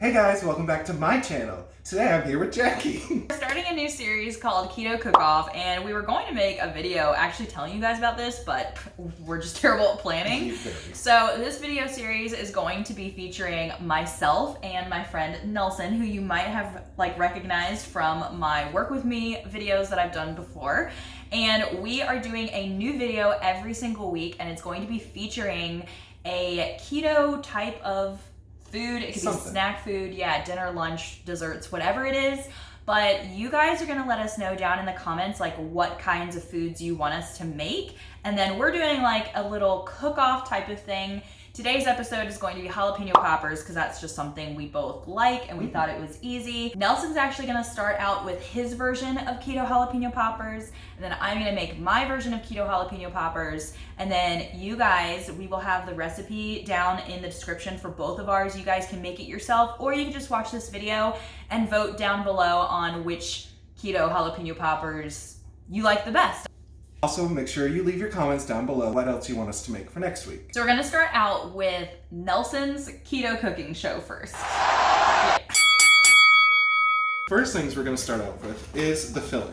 Hey guys, welcome back to my channel. Today I'm here with Jacqie. We're starting a new series called Keto Cookoff, and we were going to make a video actually telling you guys about this, but we're just terrible at planning. So this video series is going to be featuring myself and my friend Nelson, who you might have recognized from my Work With Me videos that I've done before. And we are doing a new video every single week, and it's going to be featuring a keto type of food. It could be snack food, yeah, dinner, lunch, desserts, whatever it is. But you guys are gonna let us know down in the comments what kinds of foods you want us to make. And then we're doing a little cook-off type of thing. Today's episode is going to be jalapeno poppers because that's just something we both like and we thought it was easy. Nelson's actually gonna start out with his version of keto jalapeno poppers, and then I'm gonna make my version of keto jalapeno poppers, and then you guys, we will have the recipe down in the description for both of ours. You guys can make it yourself, or you can just watch this video and vote down below on which keto jalapeno poppers you like the best. Also, make sure you leave your comments down below what else you want us to make for next week. So we're gonna start out with Nelson's keto cooking show first. First things we're gonna start out with is the filling.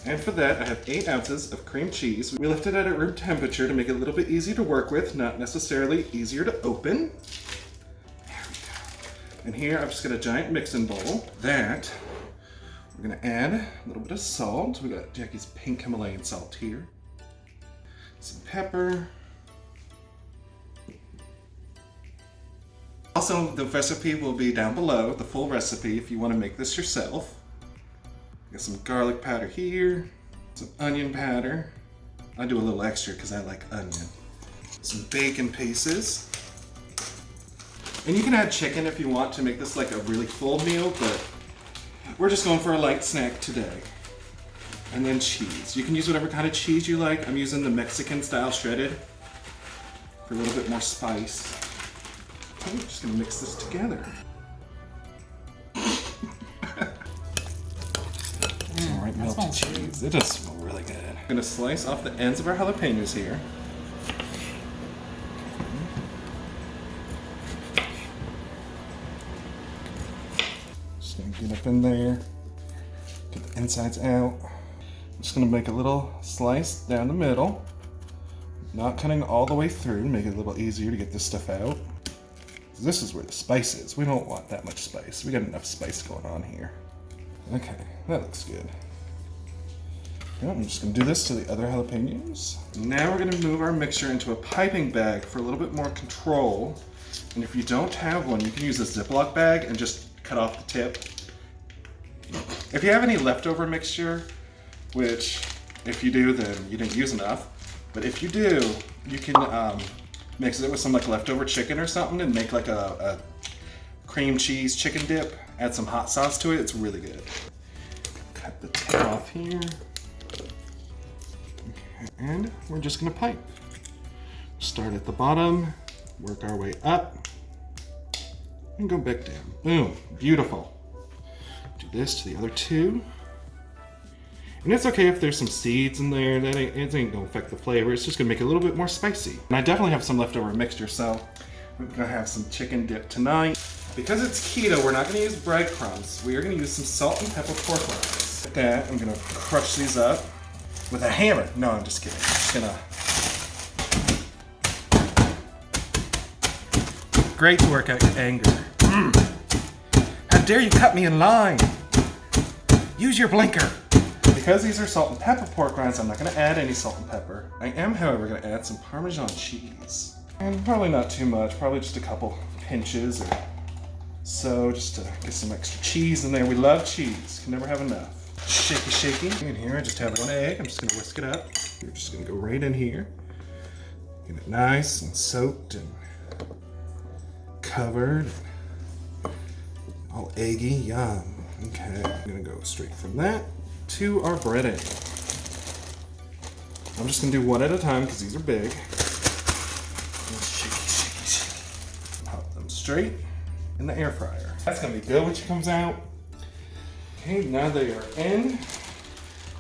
And for that, I have 8 ounces of cream cheese. We left it at room temperature to make it a little bit easier to work with, not necessarily easier to open. There we go. And here, I've just got a giant mixing bowl. That, we're gonna add a little bit of salt. We got Jacqie's pink Himalayan salt here. Some pepper. Also, the recipe will be down below, the full recipe, if you want to make this yourself. Got some garlic powder here, some onion powder. I do a little extra because I like onion. Some bacon pieces. And you can add chicken if you want to make this a really full meal, but we're just going for a light snack today. And then cheese. You can use whatever kind of cheese you like. I'm using the Mexican style shredded for a little bit more spice. I'm just gonna mix this together. Alright, melted cheese. It does smell really good. I'm gonna slice off the ends of our jalapenos here. Just gonna get up in there, get the insides out. I'm just gonna make a little slice down the middle, not cutting all the way through, make it a little easier to get this stuff out. This is where the spice is. We don't want that much spice. We got enough spice going on here. Okay, that looks good. I'm just gonna do this to the other jalapenos. Now we're gonna move our mixture into a piping bag for a little bit more control. And if you don't have one, you can use a Ziploc bag and just cut off the tip. If you have any leftover mixture, which if you do, then you didn't use enough. But if you do, you can mix it with some leftover chicken or something and make a cream cheese chicken dip. Add some hot sauce to it. It's really good. Cut the tip off here. Okay, and we're just gonna pipe. Start at the bottom, work our way up, and go back down. Boom, beautiful. Do this to the other 2. And it's okay if there's some seeds in there, it ain't gonna affect the flavor. It's just gonna make it a little bit more spicy. And I definitely have some leftover mixture, so we're gonna have some chicken dip tonight. Because it's keto, we're not gonna use breadcrumbs. We are gonna use some salt and pepper pork rinds. With that, I'm gonna crush these up with a hammer. No, I'm just kidding. I'm just gonna... Great to work out your anger. How dare you cut me in line? Use your blinker. Because these are salt and pepper pork rinds, I'm not going to add any salt and pepper. I am, however, going to add some Parmesan cheese. And probably not too much, probably just a couple pinches or so, just to get some extra cheese in there. We love cheese, can never have enough. Shaky, shaky. In here, I just have 1 egg. I'm just going to whisk it up. We're just going to go right in here. Get it nice and soaked and covered. All eggy, yum. Okay, I'm going to go straight from that to our breading. I'm just gonna do one at a time because these are big. Shake, shake, shake. Pop them straight in the air fryer. That's gonna be good when she comes out. Okay, now they are in.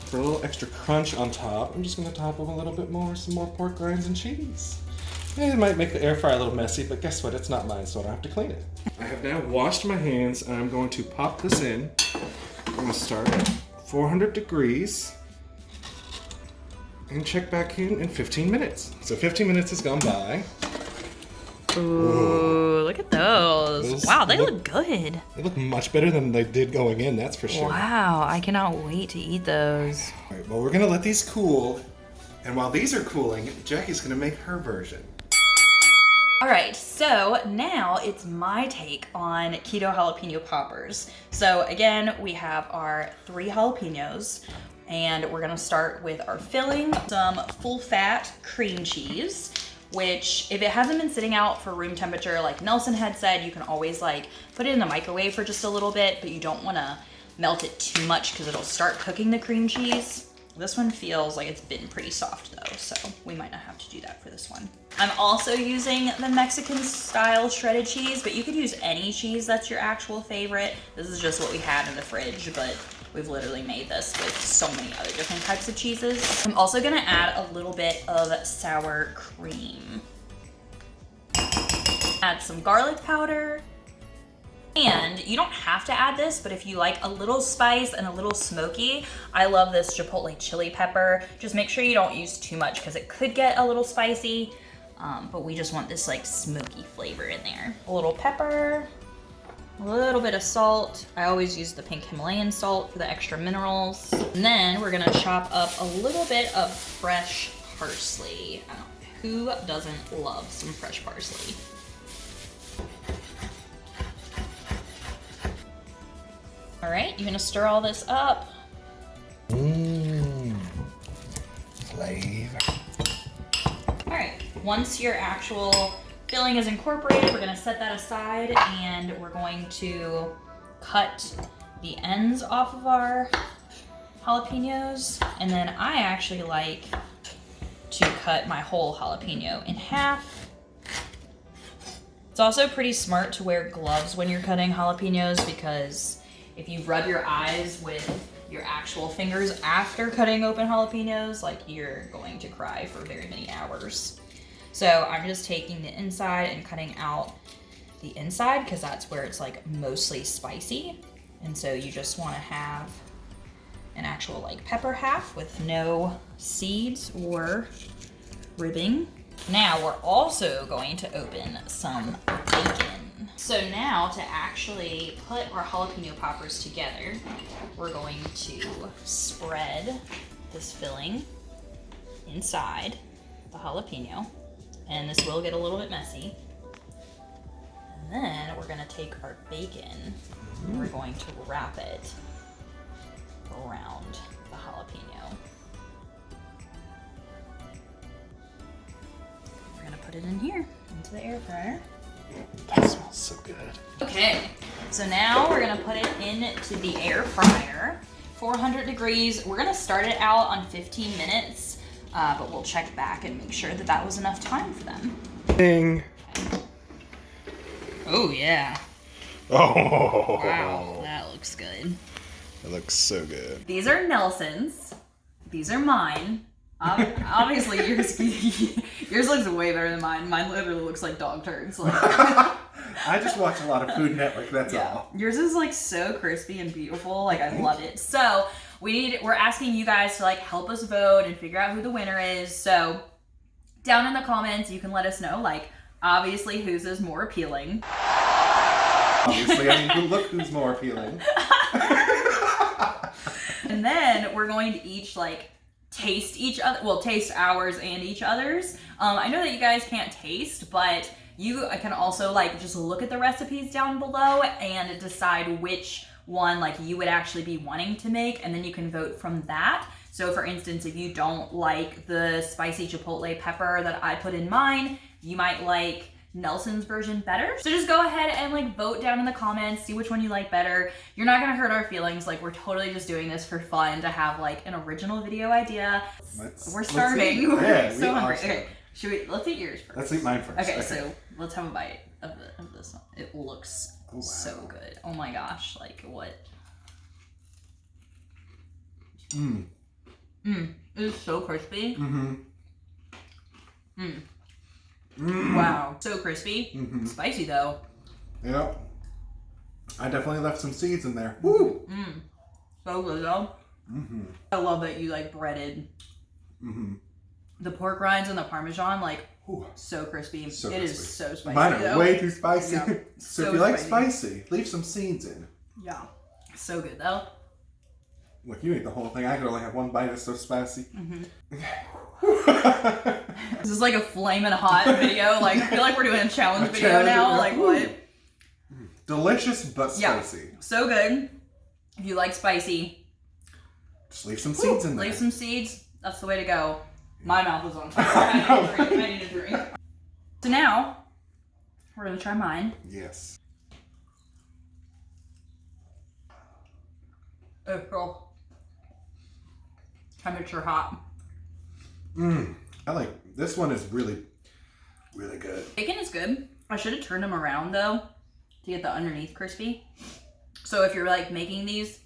For a little extra crunch on top, I'm just gonna top them a little bit more, some more pork rinds and cheese. It might make the air fryer a little messy, but guess what? It's not mine, so I don't have to clean it. I have now washed my hands, and I'm going to pop this in. I'm going to start at 400 degrees and check back in 15 minutes. So 15 minutes has gone by. Ooh, look at those. Wow, they look good. They look much better than they did going in, that's for sure. Wow, I cannot wait to eat those. All right, well, we're going to let these cool. And while these are cooling, Jackie's going to make her version. All right, so now it's my take on keto jalapeno poppers. So again, we have our 3 jalapenos, and we're gonna start with our filling, some full fat cream cheese, which if it hasn't been sitting out for room temperature, like Nelson had said, you can always like put it in the microwave for just a little bit, but you don't wanna melt it too much because it'll start cooking the cream cheese. This one feels like it's been pretty soft though, so we might not have to do that for this one. I'm also using the Mexican style shredded cheese, but you could use any cheese that's your actual favorite. This is just what we had in the fridge, but we've literally made this with so many other different types of cheeses. I'm also gonna add a little bit of sour cream. Add some garlic powder. And you don't have to add this, but if you like a little spice and a little smoky, I love this chipotle chili pepper. Just make sure you don't use too much because it could get a little spicy, but we just want this like smoky flavor in there. A little pepper, a little bit of salt. I always use the pink Himalayan salt for the extra minerals. And then we're gonna chop up a little bit of fresh parsley. Who doesn't love some fresh parsley? All right, you're gonna stir all this up. Flavor. All right, once your actual filling is incorporated, we're gonna set that aside and we're going to cut the ends off of our jalapenos. And then I actually like to cut my whole jalapeno in half. It's also pretty smart to wear gloves when you're cutting jalapenos because if you rub your eyes with your actual fingers after cutting open jalapenos, like you're going to cry for very many hours. So I'm just taking the inside and cutting out the inside because that's where it's like mostly spicy. And so you just want to have an actual like pepper half with no seeds or ribbing. Now we're also going to open some bacon. So now to actually put our jalapeno poppers together, we're going to spread this filling inside the jalapeno. And this will get a little bit messy. And then we're gonna take our bacon and we're going to wrap it around the jalapeno. We're gonna put it in here, into the air fryer. That smells so good. Okay, so now we're gonna put it into the air fryer, 400 degrees. We're gonna start it out on 15 minutes, but we'll check back and make sure that that was enough time for them. Ding. Oh yeah. Oh. Wow, that looks good. It looks so good. These are Nelson's. These are mine. Obviously, yours looks way better than mine. Mine literally looks like dog turds. Like. I just watch a lot of Food Network, that's all. Yours is like so crispy and beautiful. Like I love it. So we're asking you guys to like help us vote and figure out who the winner is. So down in the comments, you can let us know like obviously whose is more appealing. Obviously, I mean, look who's more appealing. And then we're going to each like taste each other, well, taste ours and each other's. I know that you guys can't taste, but you can also like just look at the recipes down below and decide which one like you would actually be wanting to make, and then you can vote from that. So for instance, if you don't like the spicy chipotle pepper that I put in mine, you might like Nelson's version better. So just go ahead and like vote down in the comments, see which one you like better. You're not gonna hurt our feelings. Like we're totally just doing this for fun to have like an original video idea. We're starving. We're so hungry. Okay, let's eat yours first. Let's eat mine first. Okay, so let's have a bite of this one. It looks so good. Oh my gosh, like what? It is so crispy. Wow, so crispy. Spicy though. Yep. I definitely left some seeds in there. Woo! So good though. I love that you like breaded the pork rinds and the parmesan, like so crispy. So it crispy. is so spicy. Mine are though. way too spicy. Yeah. So if you like spicy, leave some seeds in. Yeah. So good though. Look, you ate the whole thing. I could only have one bite. It's so spicy. This is like a flaming hot video. Like I feel like we're doing a challenge video now. Like what? Delicious but spicy. So good. If you like spicy, just leave some seeds in there. Leave some seeds. That's the way to go. My mouth is on fire. I need a drink. So now we're gonna try mine. Yes. Oh, girl. Temperature hot. I like this one. Is really, really good. Bacon is good. I should have turned them around though to get the underneath crispy. So if you're like making these,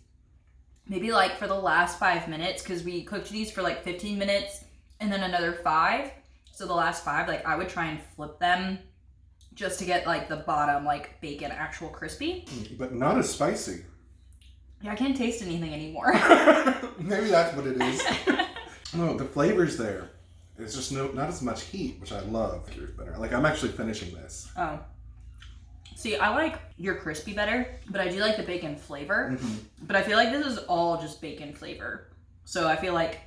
maybe like for the last 5 minutes, because we cooked these for like 15 minutes and then another 5. So the last 5, like I would try and flip them just to get like the bottom like bacon actual crispy. But not as spicy. Yeah, I can't taste anything anymore. Maybe that's what it is. No, the flavor's there. It's just not as much heat, which I love. Yours better. Like I'm actually finishing this. Oh. See, I like your crispy better, but I do like the bacon flavor. But I feel like this is all just bacon flavor. So I feel like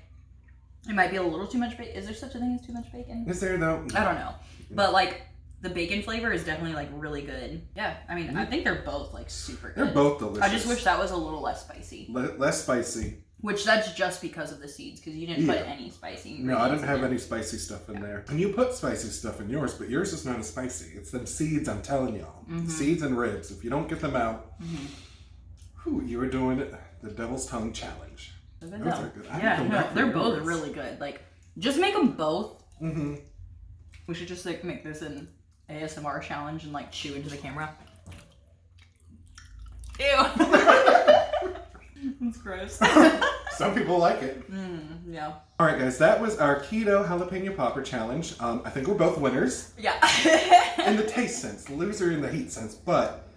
it might be a little too much bacon. Is there such a thing as too much bacon? Is there though? I don't know. But like the bacon flavor is definitely like really good. Yeah, I mean, I think they're both like super good. They're both delicious. I just wish that was a little less spicy. Less spicy. Which that's just because of the seeds, because you didn't put any spicy ingredients. No, I didn't have any spicy stuff in there. And you put spicy stuff in yours, but yours is not as spicy. It's them seeds, I'm telling y'all. Seeds and ribs. If you don't get them out, you are doing it. The Devil's Tongue Challenge. Those are good. Yeah, no, they're both really good. Like, just make them both. We should just like make this an ASMR challenge and like chew into the camera. Ew. That's gross. Some people like it. Yeah. All right, guys, that was our keto jalapeno popper challenge. I think we're both winners. Yeah. In the taste sense, loser in the heat sense, but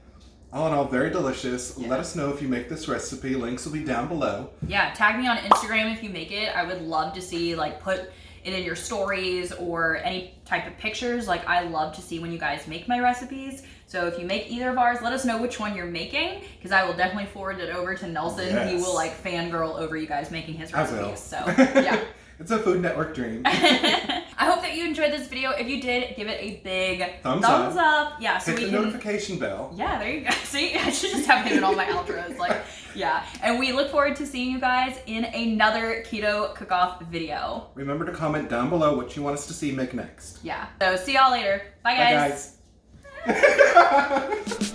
all in all, very delicious. Yeah. Let us know if you make this recipe. Links will be down below. Yeah, tag me on Instagram if you make it. I would love to see, like, put it in your stories or any type of pictures. Like, I love to see when you guys make my recipes. So if you make either of ours, let us know which one you're making, because I will definitely forward it over to Nelson. Yes. He will like fangirl over you guys making his recipes. So yeah. It's a Food Network dream. I hope that you enjoyed this video. If you did, give it a big thumbs up. Yeah, so hit the notification bell. Yeah, there you go. See, I should just have him in all my outros. Like, yeah. And we look forward to seeing you guys in another Keto Cookoff video. Remember to comment down below what you want us to see make next. Yeah. So see y'all later. Bye guys. Bye guys.